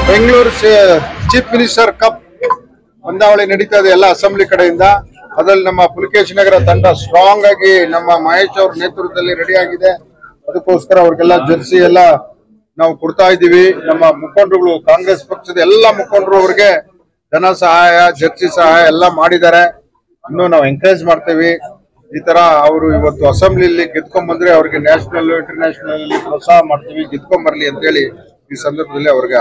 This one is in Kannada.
ಬೆಂಗಳೂರು ಚೀಫ್ ಮಿನಿಸ್ಟರ್ ಕಪ್ ಪಂದ್ಯಾವಳಿ ನಡೀತಾ ಇದೆ ಎಲ್ಲ ಅಸೆಂಬ್ಲಿ ಕಡೆಯಿಂದ. ಅದರಲ್ಲಿ ನಮ್ಮ ಪುಲಕೇಶಿ ನಗರ ತಂಡ ಸ್ಟ್ರಾಂಗ್ ಆಗಿ ನಮ್ಮ ಮಹೇಶ್ ಅವ್ರ ನೇತೃತ್ವದಲ್ಲಿ ರೆಡಿ ಆಗಿದೆ. ಅದಕ್ಕೋಸ್ಕರ ಅವ್ರಿಗೆಲ್ಲ ಜರ್ಸಿ ಎಲ್ಲ ನಾವು ಕೊಡ್ತಾ ಇದ್ದೀವಿ. ನಮ್ಮ ಮುಖಂಡರುಗಳು, ಕಾಂಗ್ರೆಸ್ ಪಕ್ಷದ ಎಲ್ಲ ಮುಖಂಡರು ಅವ್ರಿಗೆ ಧನ ಸಹಾಯ, ಜರ್ಸಿ ಸಹಾಯ ಎಲ್ಲ ಮಾಡಿದ್ದಾರೆ. ಇನ್ನು ನಾವು ಎಂಕರೇಜ್ ಮಾಡ್ತೇವೆ. ಈ ತರ ಅವರು ಇವತ್ತು ಅಸೆಂಬ್ಲಿಯಲ್ಲಿ ಗೆದ್ಕೊಂಡ್ ಬಂದ್ರೆ ಅವ್ರಿಗೆ ನ್ಯಾಷನಲ್ ಇಂಟರ್ನ್ಯಾಷನಲ್ ಪ್ರೋತ್ಸಾಹ ಮಾಡ್ತೀವಿ, ಗೆದ್ಕೊಂಡ್ ಬರ್ಲಿ ಅಂತ ಹೇಳಿ ಈ ಸಂದರ್ಭದಲ್ಲಿ ಅವ್ರಿಗೆ